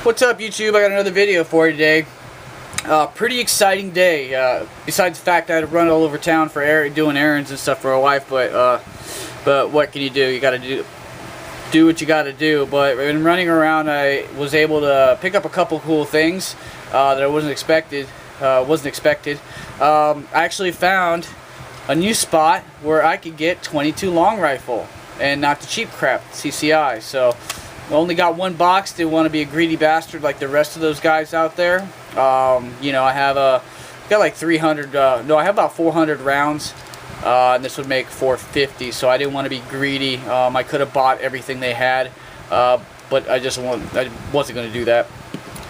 What's up, YouTube? I got another video for you today. Pretty exciting day. Besides the fact I had to run all over town for doing errands and stuff for my wife, but what can you do? You got to do what you got to do. But in running around, I was able to pick up a couple cool things that I wasn't expected. I actually found a new spot where I could get 22 long rifle and not the cheap crap, CCI. So I only got one box. Didn't want to be a greedy bastard like the rest of those guys out there. You know, I have got like 300. No, I have about 400 rounds, and this would make 450. So I didn't want to be greedy. I could have bought everything they had, but I wasn't going to do that.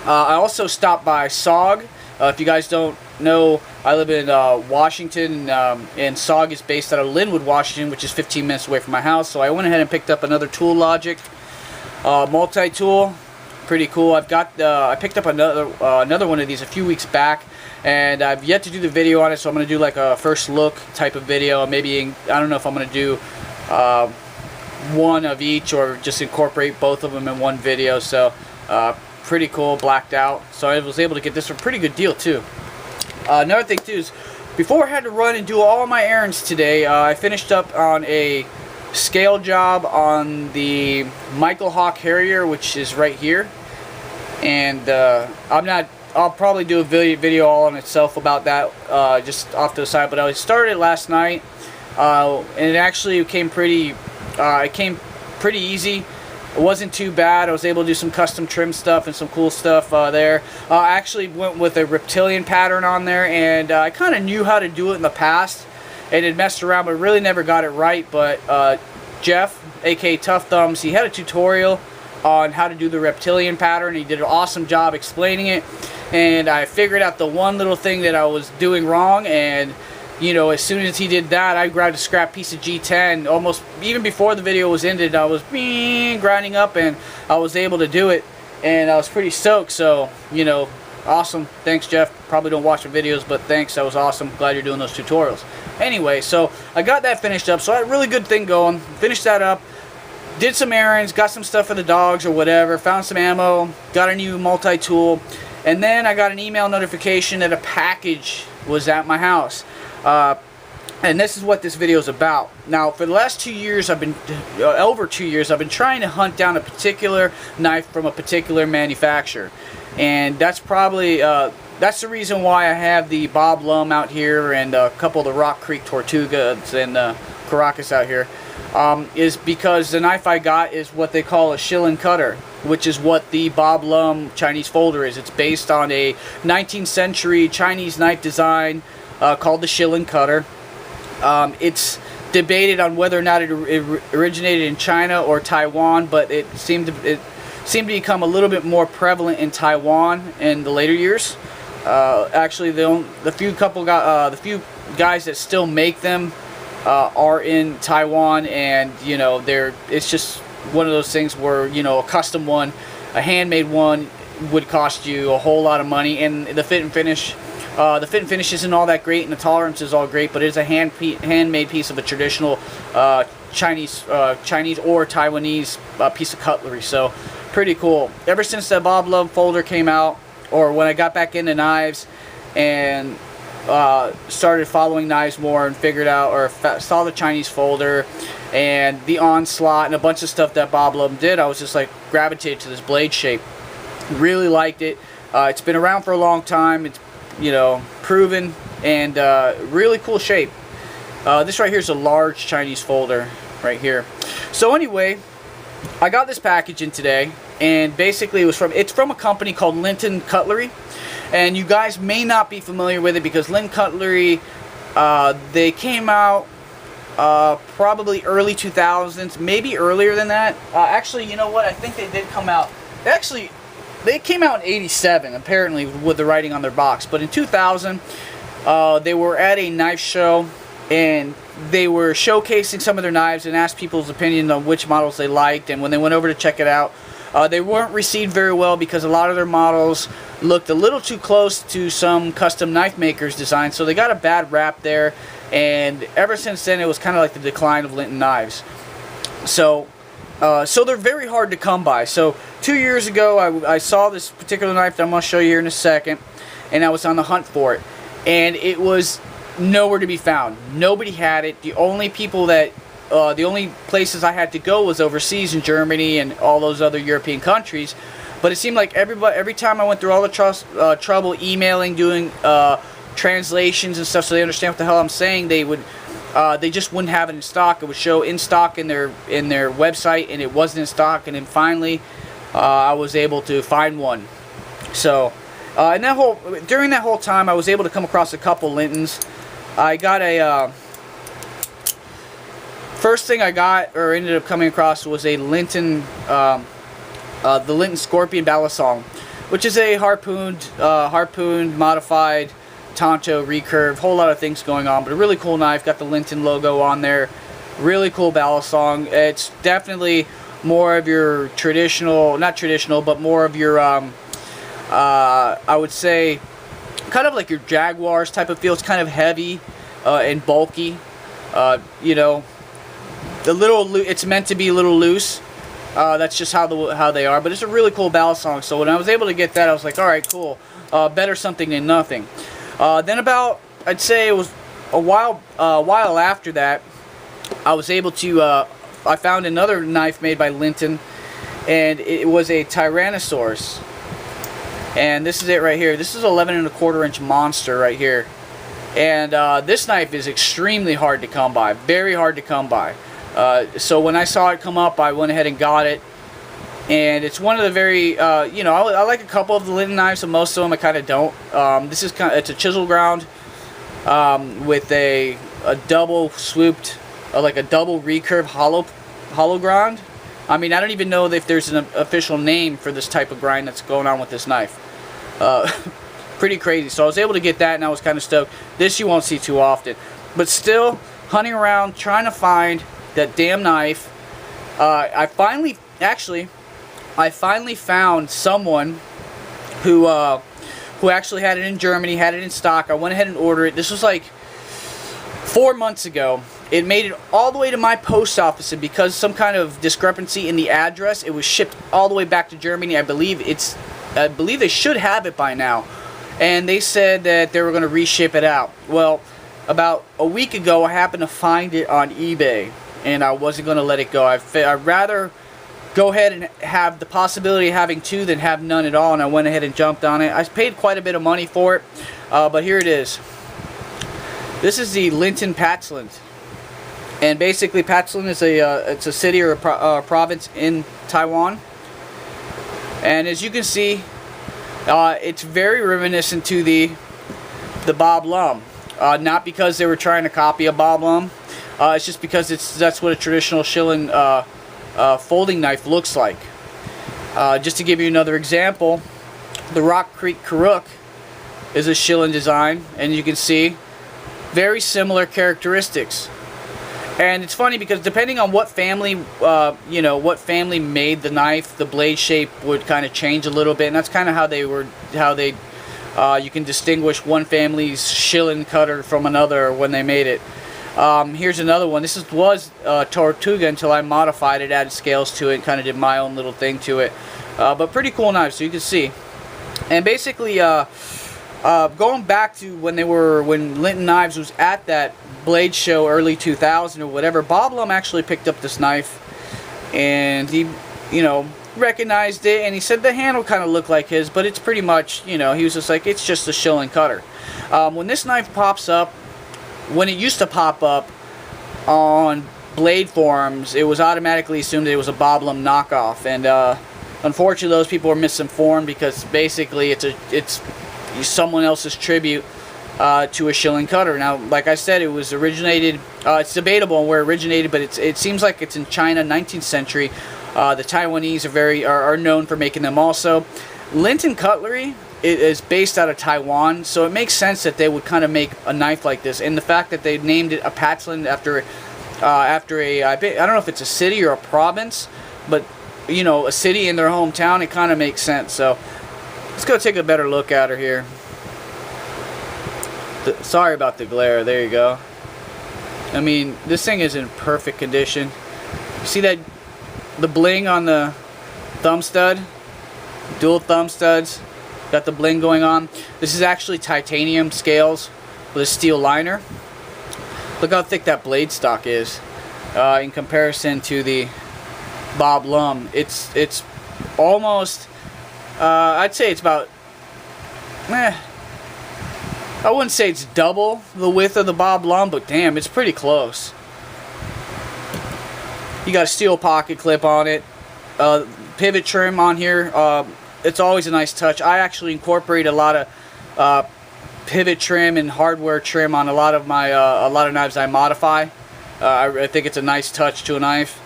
I also stopped by SOG. If you guys don't know, I live in Washington, and SOG is based out of Linwood, Washington, which is 15 minutes away from my house. So I went ahead and picked up another Tool Logic multi-tool. Pretty cool. I picked up another one of these a few weeks back, and I've yet to do the video on it. So I'm going to do like a first look type of video. Maybe I don't know if I'm going to do one of each or just incorporate both of them in one video. So pretty cool, blacked out. So I was able to get this for a pretty good deal too. Another thing too is, before I had to run and do all my errands today, I finished up on a scale job on the Michael Hawk Harrier, which is right here. And I'll probably do a video all on itself about that, just off to the side. But I started last night, and it actually came pretty easy. It wasn't too bad. I was able to do some custom trim stuff and some cool stuff there. I actually went with a reptilian pattern on there, and I kind of knew how to do it in the past and had messed around, but really never got it right. But Jeff, aka Tough Thumbs, he had a tutorial on how to do the reptilian pattern. He did an awesome job explaining it, and I figured out the one little thing that I was doing wrong. And you know, as soon as he did that, I grabbed a scrap piece of G10. Almost even before the video was ended, I was grinding up, and I was able to do it, and I was pretty stoked. So, you know, awesome. Thanks, Jeff. Probably don't watch the videos, but thanks. That was awesome. Glad you're doing those tutorials. Anyway, so I got that finished up. So I had a really good thing going. Finished that up. Did some errands. Got some stuff for the dogs or whatever. Found some ammo. Got a new multi-tool. And then I got an email notification that a package was at my house. And this is what this video is about. Now, for the last 2 years, over 2 years, I've been trying to hunt down a particular knife from a particular manufacturer. And that's probably, that's the reason why I have the Bob Lum out here and a couple of the Rock Creek Tortugas and Caracas out here, is because the knife I got is what they call a shilling cutter, which is what the Bob Lum Chinese folder is. It's based on a 19th century Chinese knife design called the shilling cutter. It's debated on whether or not it originated in China or Taiwan, but it seemed to become a little bit more prevalent in Taiwan in the later years. Actually, the few guys that still make them are in Taiwan, and you know, it's just one of those things where, you know, a custom one, a handmade one, would cost you a whole lot of money, and the fit and finish. The fit and finish isn't all that great, and the tolerance is all great, but it's a handmade piece of a traditional Chinese or Taiwanese piece of cutlery. So pretty cool. Ever since the Bob Lum folder came out, or when I got back into knives and started following knives more and figured out, or saw the Chinese folder and the onslaught and a bunch of stuff that Bob Lum did, I was just like gravitated to this blade shape. Really liked it. It's been around for a long time. It's, you know, proven, and really cool shape. This right here is a large Chinese folder right here. So anyway, I got this package in today, and basically it's from a company called Linton Cutlery, and you guys may not be familiar with it because Linton Cutlery, they came out probably early 2000s, maybe earlier than that. Actually, you know what? I think they did come out. They came out in '87, apparently, with the writing on their box. But in 2000, they were at a knife show, and they were showcasing some of their knives and asked people's opinion on which models they liked. And when they went over to check it out, they weren't received very well because a lot of their models looked a little too close to some custom knife makers' designs. So they got a bad rap there. And ever since then, it was kind of like the decline of Linton knives. So So they're very hard to come by. So 2 years ago, I saw this particular knife that I'm going to show you here in a second, and I was on the hunt for it, and it was nowhere to be found. Nobody had it. The only people that the only places I had to go was overseas in Germany and all those other European countries. But it seemed like every time I went through all the trouble emailing, doing translations and stuff so they understand what the hell I'm saying, they just wouldn't have it in stock. It would show in stock in their website, and it wasn't in stock. And then finally, I was able to find one. So, during that whole time, I was able to come across a couple Lintons. I got a first thing I got, or ended up coming across, was a Linton, the Linton Scorpion Balisong, which is a harpooned modified Tonto recurve, whole lot of things going on, but a really cool knife. Got the Linton logo on there. Really cool Balisong. It's definitely more of your traditional, not traditional, but more of your I would say kind of like your Jaguars type of feel. It's kind of heavy and bulky. You know, it's meant to be a little loose. That's just how they are. But it's a really cool Balisong. So when I was able to get that, I was like, all right, cool. Better something than nothing. Then about, I'd say it was a while after that, I was able to, I found another knife made by Linton, and it was a Tyrannosaurus. And this is it right here. This is 11¼ inch monster right here. And this knife is extremely hard to come by, very hard to come by. So when I saw it come up, I went ahead and got it. And it's one of the very, you know, I like a couple of the Linton knives, but most of them I kind of don't. This is it's a chisel ground with a double swooped, like a double recurve hollow ground. I mean, I don't even know if there's an official name for this type of grind that's going on with this knife. Pretty crazy. So I was able to get that, and I was kind of stoked. This you won't see too often, but still hunting around trying to find that damn knife. I finally found someone who actually had it in Germany, had it in stock. I went ahead and ordered it. This was like 4 months ago. It made it all the way to my post office, and because some kind of discrepancy in the address, it was shipped all the way back to Germany. I believe they should have it by now, and they said that they were going to reship it out. Well, about a week ago, I happened to find it on eBay, and I wasn't going to let it go. I'd rather go ahead and have the possibility of having two than have none at all, and I went ahead and jumped on it. I paid quite a bit of money for it, but here it is. This is the Linton Patszland. And basically, Patszland is it's a city or a province in Taiwan. And as you can see, it's very reminiscent to the Bob Lum. Not because they were trying to copy a Bob Lum. It's just because that's what a traditional shilling folding knife looks like. Just to give you another example, the Rock Creek Karuk is a shilling design, and you can see very similar characteristics. And it's funny because depending on what family, you know, what family made the knife, the blade shape would kind of change a little bit, and that's kind of how you can distinguish one family's shilling cutter from another when they made it. Here's another one. This was Tortuga until I modified it, added scales to it, and kind of did my own little thing to it. But pretty cool knife, so you can see. And basically, going back to when Linton Knives was at that blade show early 2000 or whatever, Bob Lum actually picked up this knife, and he, you know, recognized it, and he said the handle kind of looked like his, but it's pretty much, you know, he was just like, it's just a shilling cutter. When this knife pops up, when it used to pop up on blade forums, it was automatically assumed it was a Bob Lum knockoff, and unfortunately those people were misinformed, because basically it's someone else's tribute to a shilling cutter. Now, like I said, it was originated, it's debatable on where it originated, but it seems like it's in China, 19th century. The Taiwanese are known for making them also. Linton Cutlery is based out of Taiwan, so it makes sense that they would kind of make a knife like this. And the fact that they named it a Patszland after I don't know if it's a city or a province, but, you know, a city in their hometown, it kind of makes sense. So let's go take a better look at her here. Sorry about the glare. There you go. I mean, this thing is in perfect condition. You see that the bling on the thumb stud, dual thumb studs, got the bling going on. This is actually titanium scales with a steel liner. Look how thick that blade stock is in comparison to the Bob Lum. It's almost, I'd say it's about, I wouldn't say it's double the width of the Bob Lum, but damn, it's pretty close. You got a steel pocket clip on it, pivot trim on here. It's always a nice touch. I actually incorporate a lot of pivot trim and hardware trim on a lot of my knives I modify. I think it's a nice touch to a knife,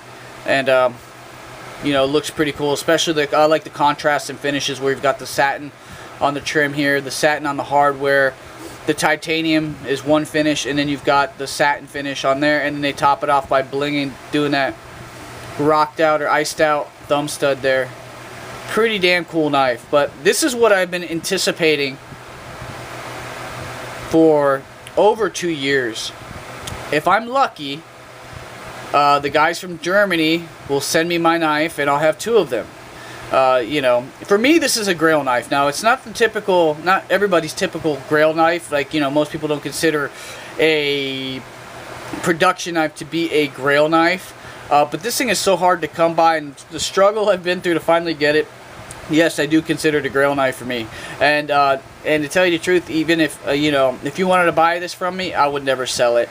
and you know, it looks pretty cool. Especially I like the contrast and finishes where you've got the satin on the trim here, the satin on the hardware. The titanium is one finish, and then you've got the satin finish on there, and then they top it off by blinging, doing that rocked out or iced out thumb stud there. Pretty damn cool knife. But this is what I've been anticipating for over 2 years. If I'm lucky, the guys from Germany will send me my knife, and I'll have 2 of them. You know, for me, this is a Grail knife. Now, it's not the typical, not everybody's typical Grail knife. Like, you know, most people don't consider a production knife to be a Grail knife. But this thing is so hard to come by, and the struggle I've been through to finally get it, yes, I do consider it a Grail knife for me. And to tell you the truth, even if, you know, if you wanted to buy this from me, I would never sell it.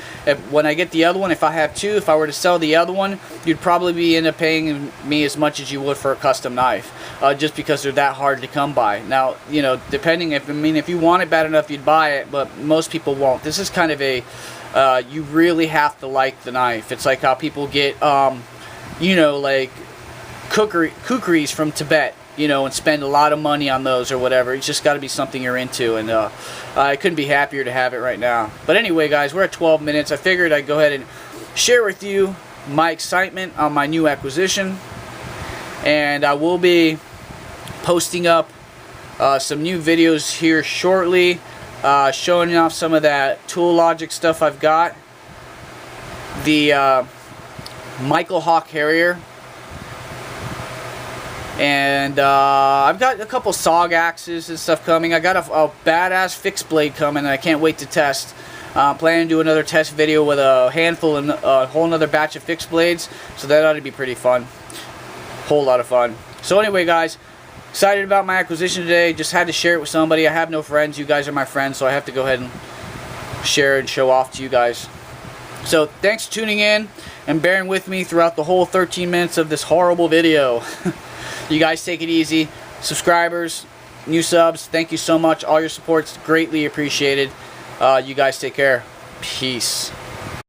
When I get the other one, if I have 2, if I were to sell the other one, you'd probably end up paying me as much as you would for a custom knife, just because they're that hard to come by. Now, you know, depending, if you want it bad enough, you'd buy it, but most people won't. This is kind of a, you really have to like the knife. It's like how people get, you know, like kukris from Tibet, you know, and spend a lot of money on those or whatever. It's just got to be something you're into, and I couldn't be happier to have it right now. But anyway, guys, we're at 12 minutes. I figured I'd go ahead and share with you my excitement on my new acquisition, and I will be posting up some new videos here shortly, showing off some of that Tool Logic stuff I've got. The Michael Hawk Harrier. And I've got a couple SOG axes and stuff coming. I got a badass fixed blade coming, and I can't wait to test. Planning to do another test video with a handful and a whole nother batch of fixed blades, so that ought to be pretty fun. Whole lot of fun. So anyway, guys, excited about my acquisition today. Just had to share it with somebody. I have no friends. You guys are my friends, so I have to go ahead and share and show off to you guys. So thanks for tuning in and bearing with me throughout the whole 13 minutes of this horrible video. You guys take it easy. Subscribers, new subs, thank you so much. All your support's greatly appreciated. You guys take care. Peace.